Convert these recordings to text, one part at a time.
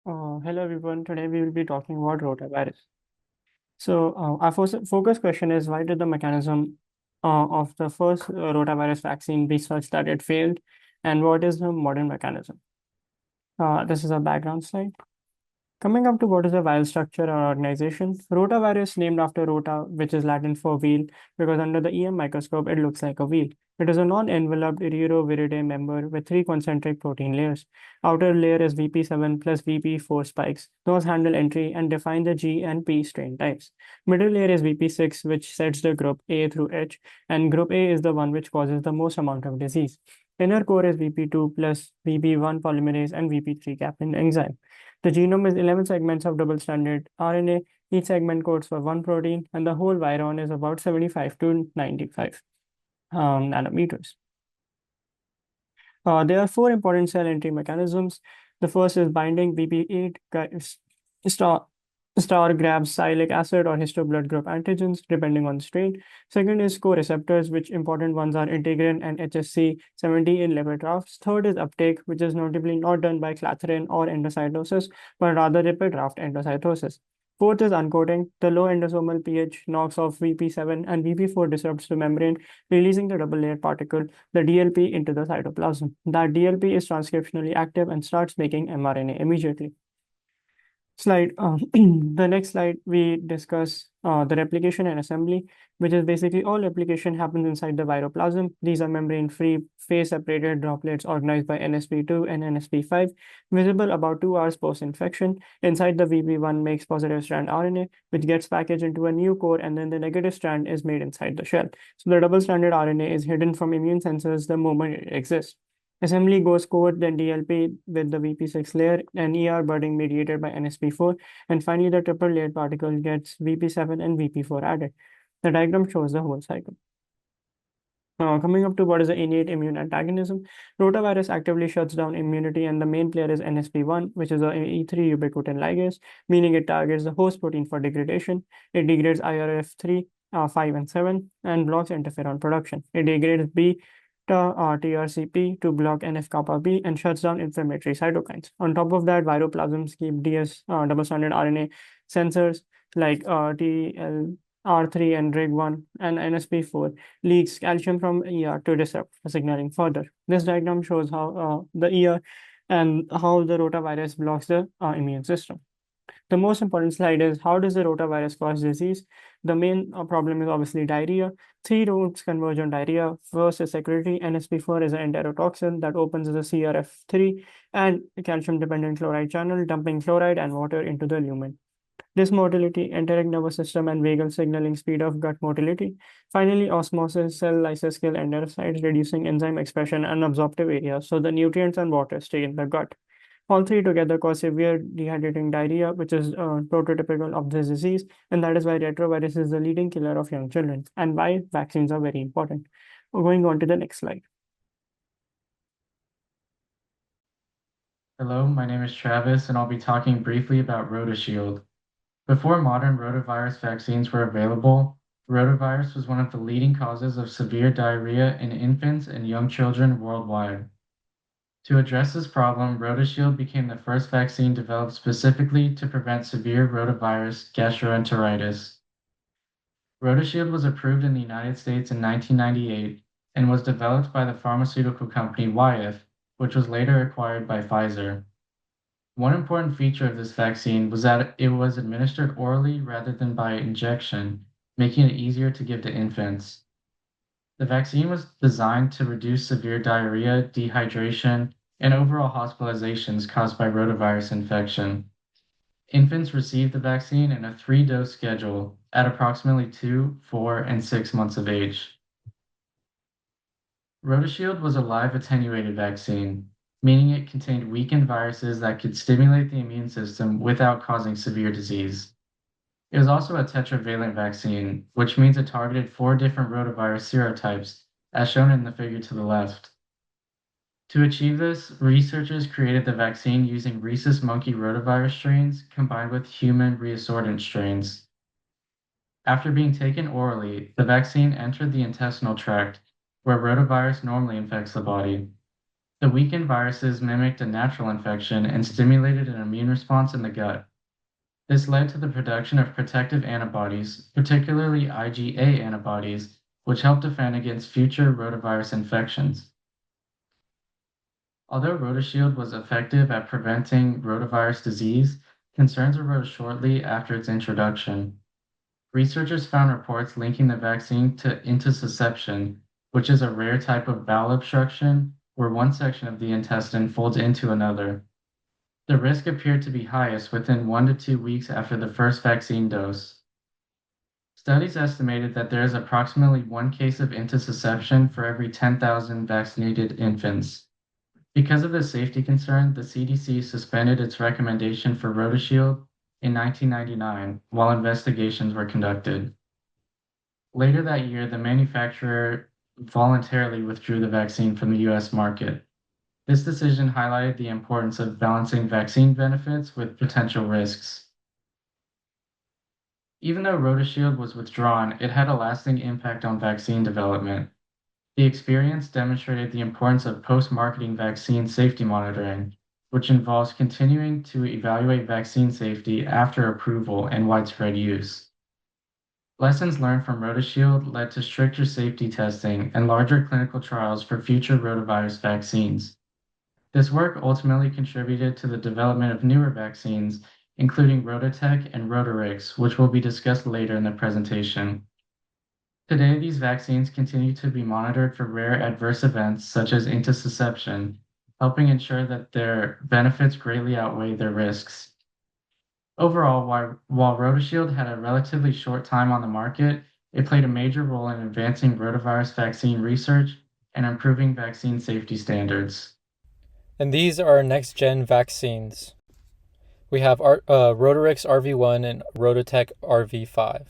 Hello everyone. Today we will be talking about rotavirus. Our focus question is why did the mechanism of the first rotavirus vaccine research that it failed, and what is the modern mechanism? This is a background slide. Coming up to what is the viral structure or organization, rotavirus named after rota, which is Latin for wheel, because under the EM microscope it looks like a wheel. It is a non-enveloped Viridae member with three concentric protein layers. Outer layer is VP7 plus VP4 spikes. Those handle entry and define the G and P strain types. Middle layer is VP6, which sets the group A through H, and group A is the one which causes the most amount of disease. Inner core is VP2 plus VP1 polymerase and VP3 captain enzyme. The genome is 11 segments of double-stranded RNA. Each segment codes for one protein, and the whole viron is about 75 to 95 nanometers. There are four important cell entry mechanisms. The first is binding. BP8 star grabs sialic acid or histoblood group antigens, depending on strain. Second is co-receptors, which important ones are integrin and HSC70 in liver drafts. Third is uptake, which is notably not done by clathrin or endocytosis, but rather lipid raft endocytosis. Fourth is uncoating. The low endosomal pH knocks off VP7 and VP4 disrupts the membrane, releasing the double layered particle, the DLP, into the cytoplasm. That DLP is transcriptionally active and starts making mRNA immediately. The next slide, we discuss the replication and assembly, which is basically all replication happens inside the viroplasm. These are membrane-free, phase-separated droplets organized by NSP2 and NSP5, visible about 2 hours post-infection. Inside the VP1 makes positive strand RNA, which gets packaged into a new core, and then the negative strand is made inside the shell. So the double-stranded RNA is hidden from immune sensors the moment it exists. Assembly goes code, then DLP with the VP6 layer, and ER budding mediated by NSP4, and finally the triple layered particle gets VP7 and VP4 added. The diagram shows the whole cycle. Coming up to what is the innate immune antagonism, rotavirus actively shuts down immunity, and the main player is NSP1, which is a E3 ubiquitin ligase, meaning it targets the host protein for degradation. It degrades IRF3, 5, and 7, and blocks interferon production. It degrades B TRCP to block NF-kappa B and shuts down inflammatory cytokines. On top of that, viroplasms keep DS double-stranded RNA sensors like TLR3 and RIG1 and NSP4 leaks calcium from ER to disrupt signaling further. This diagram shows how the ER and how the rotavirus blocks the immune system. The most important slide is how does the rotavirus cause disease? The main problem is obviously diarrhea. Three routes converge on diarrhea. First is secretory. NSP4 is an enterotoxin that opens the CRF3 and calcium-dependent chloride channel, dumping chloride and water into the lumen. This motility, enteric nervous system, and vagal signaling speed of gut motility. Finally, osmosis, cell lysis kill enterocytes, reducing enzyme expression and absorptive areas, so the nutrients and water stay in the gut. All three together cause severe dehydrating diarrhea, which is prototypical of this disease, and that is why retrovirus is the leading killer of young children, and why vaccines are very important. We're going on to the next slide. Hello, my name is Travis, and I'll be talking briefly about RotaShield. Before modern rotavirus vaccines were available, rotavirus was one of the leading causes of severe diarrhea in infants and young children worldwide. To address this problem, RotaShield became the first vaccine developed specifically to prevent severe rotavirus gastroenteritis. RotaShield was approved in the United States in 1998 and was developed by the pharmaceutical company Wyeth, which was later acquired by Pfizer. One important feature of this vaccine was that it was administered orally rather than by injection, making it easier to give to infants. The vaccine was designed to reduce severe diarrhea, dehydration, and overall hospitalizations caused by rotavirus infection. Infants received the vaccine in a 3-dose schedule at approximately 2, 4, and 6 months of age. RotaShield was a live attenuated vaccine, meaning it contained weakened viruses that could stimulate the immune system without causing severe disease. It was also a tetravalent vaccine, which means it targeted 4 different rotavirus serotypes, as shown in the figure to the left. To achieve this, researchers created the vaccine using rhesus monkey rotavirus strains combined with human reassortant strains. After being taken orally, the vaccine entered the intestinal tract, where rotavirus normally infects the body. The weakened viruses mimicked a natural infection and stimulated an immune response in the gut. This led to the production of protective antibodies, particularly IgA antibodies, which help defend against future rotavirus infections. Although RotaShield was effective at preventing rotavirus disease, concerns arose shortly after its introduction. Researchers found reports linking the vaccine to intussusception, which is a rare type of bowel obstruction where one section of the intestine folds into another. The risk appeared to be highest within 1 to 2 weeks after the first vaccine dose. Studies estimated that there is approximately one case of intussusception for every 10,000 vaccinated infants. Because of this safety concern, the CDC suspended its recommendation for RotaShield in 1999 while investigations were conducted. Later that year, the manufacturer voluntarily withdrew the vaccine from the US market. This decision highlighted the importance of balancing vaccine benefits with potential risks. Even though RotaShield was withdrawn, it had a lasting impact on vaccine development. The experience demonstrated the importance of post-marketing vaccine safety monitoring, which involves continuing to evaluate vaccine safety after approval and widespread use. Lessons learned from RotaShield led to stricter safety testing and larger clinical trials for future rotavirus vaccines. This work ultimately contributed to the development of newer vaccines, including RotaTech and Rotarix, which will be discussed later in the presentation. Today, these vaccines continue to be monitored for rare adverse events such as intussusception, helping ensure that their benefits greatly outweigh their risks. Overall, while RotaShield had a relatively short time on the market, it played a major role in advancing rotavirus vaccine research and improving vaccine safety standards. And these are our next-gen vaccines. We have Rotarix RV1 and Rotatech RV5.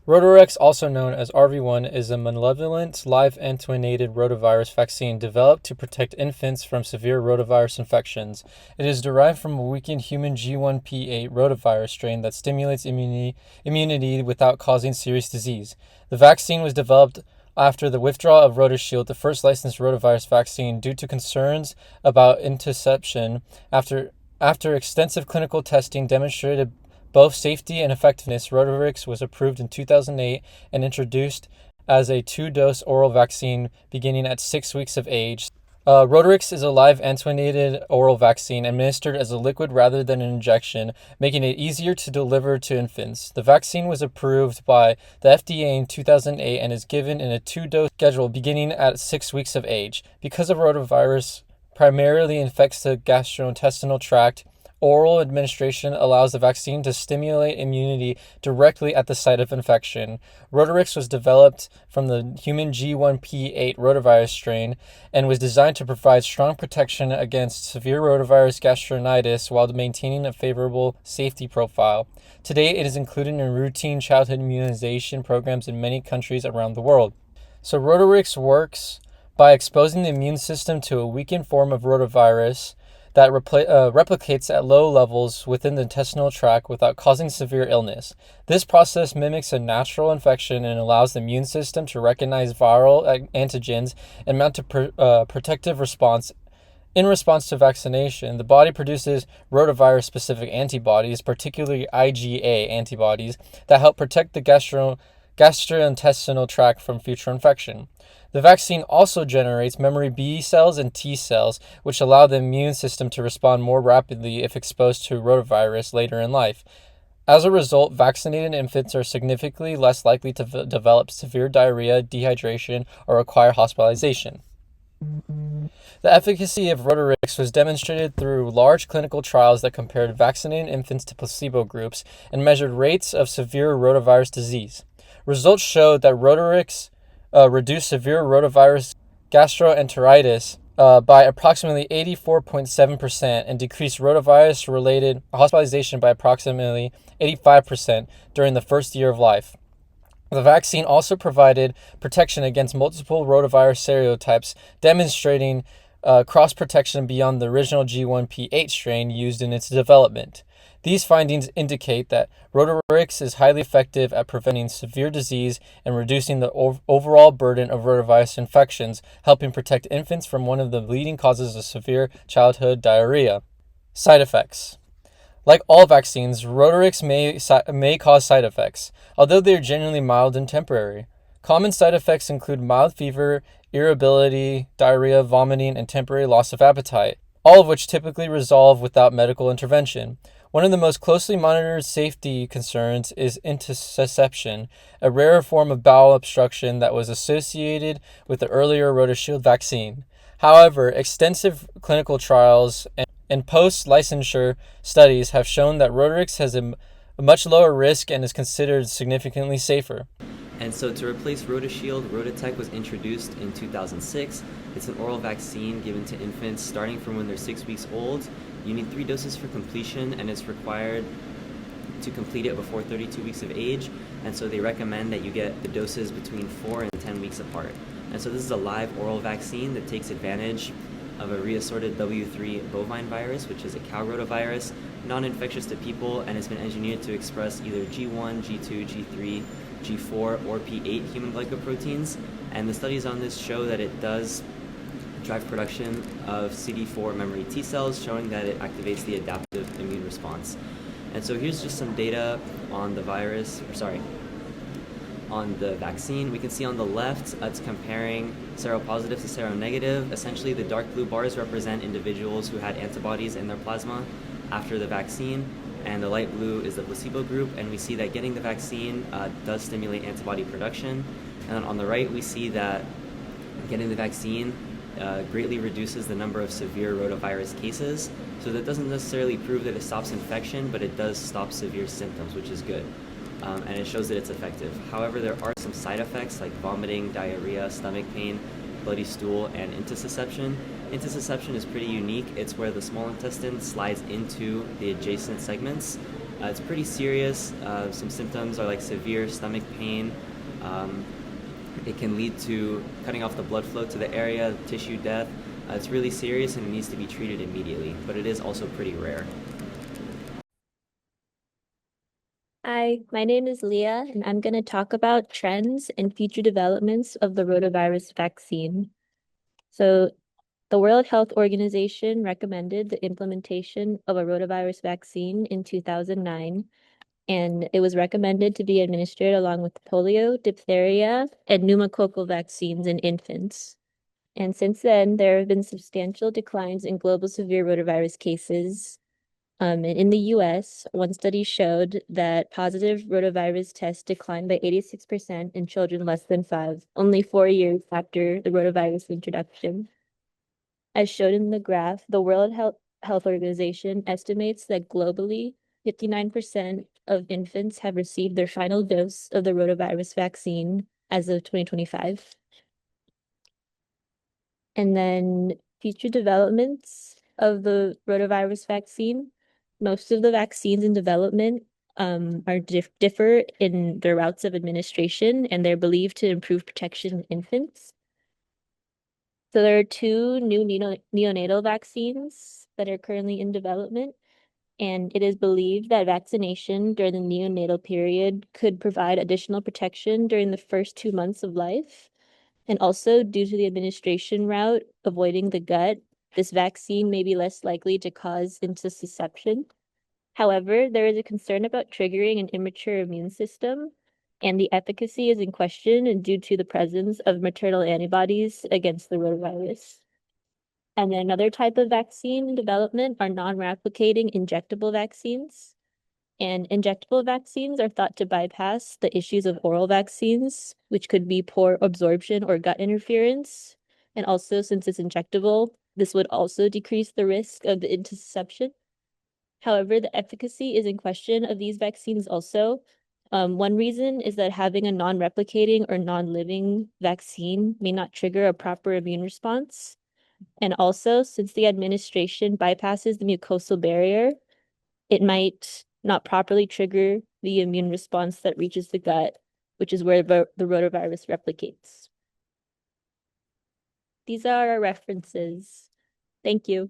Rotarix, also known as RV1, is a malevolent live attenuated rotavirus vaccine developed to protect infants from severe rotavirus infections. It is derived from a weakened human G1P8 rotavirus strain that stimulates immunity without causing serious disease. The vaccine was developed after the withdrawal of RotaShield, the first licensed rotavirus vaccine, due to concerns about intussusception. After extensive clinical testing demonstrated both safety and effectiveness, Rotavirix was approved in 2008 and introduced as a 2-dose oral vaccine beginning at 6 weeks of age. Rotarix is a live attenuated oral vaccine administered as a liquid rather than an injection, making it easier to deliver to infants. The vaccine was approved by the FDA in 2008 and is given in a 2-dose schedule beginning at 6 weeks of age. Because of rotavirus primarily infects the gastrointestinal tract, oral administration allows the vaccine to stimulate immunity directly at the site of infection. Rotarix was developed from the human G1P8 rotavirus strain and was designed to provide strong protection against severe rotavirus gastritis while maintaining a favorable safety profile. Today, it is included in routine childhood immunization programs in many countries around the world. So Rotarix works by exposing the immune system to a weakened form of rotavirus that replicates at low levels within the intestinal tract without causing severe illness. This process mimics a natural infection and allows the immune system to recognize viral antigens and mount a protective response. In response to vaccination, the body produces rotavirus-specific antibodies, particularly IgA antibodies, that help protect the gastrointestinal tract from future infection. The vaccine also generates memory B cells and T cells, which allow the immune system to respond more rapidly if exposed to rotavirus later in life. As a result, vaccinated infants are significantly less likely to develop severe diarrhea, dehydration, or require hospitalization. The efficacy of Rotarix was demonstrated through large clinical trials that compared vaccinated infants to placebo groups and measured rates of severe rotavirus disease. Results showed that Rotarix reduced severe rotavirus gastroenteritis by approximately 84.7% and decreased rotavirus-related hospitalization by approximately 85% during the first year of life. The vaccine also provided protection against multiple rotavirus serotypes, demonstrating cross-protection beyond the original G1P8 strain used in its development. These findings indicate that Rotavirus is highly effective at preventing severe disease and reducing the overall burden of rotavirus infections, helping protect infants from one of the leading causes of severe childhood diarrhea. Side effects. Like all vaccines, Rotavirus may cause side effects, although they are generally mild and temporary. Common side effects include mild fever, irritability, diarrhea, vomiting, and temporary loss of appetite, all of which typically resolve without medical intervention. One of the most closely monitored safety concerns is intussusception, a rare form of bowel obstruction that was associated with the earlier RotaShield vaccine. However, extensive clinical trials and post-licensure studies have shown that Rotavirus has a much lower risk and is considered significantly safer. And so to replace RotaShield, RotaTech was introduced in 2006. It's an oral vaccine given to infants starting from when they're 6 weeks old. You need 3 doses for completion, and it's required to complete it before 32 weeks of age. And so they recommend that you get the doses between 4 and 10 weeks apart. And so this is a live oral vaccine that takes advantage of a reassorted W3 bovine virus, which is a cow rotavirus, non-infectious to people, and has been engineered to express either G1, G2, G3, G4, or P8 human glycoproteins. And the studies on this show that it does drive production of CD4 memory T cells, showing that it activates the adaptive immune response. And so here's just some data on the on the vaccine. We can see on the left, it's comparing seropositive to seronegative. Essentially, the dark blue bars represent individuals who had antibodies in their plasma after the vaccine, and the light blue is the placebo group, and we see that getting the vaccine does stimulate antibody production. And then on the right, we see that getting the vaccine greatly reduces the number of severe rotavirus cases. So that doesn't necessarily prove that it stops infection, but it does stop severe symptoms, which is good. And it shows that it's effective. However, there are some side effects like vomiting, diarrhea, stomach pain, bloody stool, and intussusception. Intussusception is pretty unique. It's where the small intestine slides into the adjacent segments. It's pretty serious. Some symptoms are like severe stomach pain. It can lead to cutting off the blood flow to the area, tissue death. It's really serious and it needs to be treated immediately, but it is also pretty rare. Hi, my name is Leah, and I'm going to talk about trends and future developments of the rotavirus vaccine. So, the World Health Organization recommended the implementation of a rotavirus vaccine in 2009, and it was recommended to be administered along with polio, diphtheria, and pneumococcal vaccines in infants. And since then, there have been substantial declines in global severe rotavirus cases. In the US, one study showed that positive rotavirus tests declined by 86% in children less than 5, only 4 years after the rotavirus introduction. As shown in the graph, the World Health Organization estimates that globally, 59% of infants have received their final dose of the rotavirus vaccine as of 2025. And then future developments of the rotavirus vaccine. Most of the vaccines in development differ in their routes of administration, and they're believed to improve protection in infants. So there are 2 new neonatal vaccines that are currently in development, and it is believed that vaccination during the neonatal period could provide additional protection during the first 2 months of life. And also, due to the administration route avoiding the gut, this vaccine may be less likely to cause intussusception. However, there is a concern about triggering an immature immune system, and the efficacy is in question due to the presence of maternal antibodies against the rotavirus. And then another type of vaccine in development are non-replicating injectable vaccines. And injectable vaccines are thought to bypass the issues of oral vaccines, which could be poor absorption or gut interference. And also, since it's injectable, this would also decrease the risk of the intussusception. However, the efficacy is in question of these vaccines also. One reason is that having a non-replicating or non-living vaccine may not trigger a proper immune response. And also, since the administration bypasses the mucosal barrier, it might not properly trigger the immune response that reaches the gut, which is where the rotavirus replicates. These are our references. Thank you.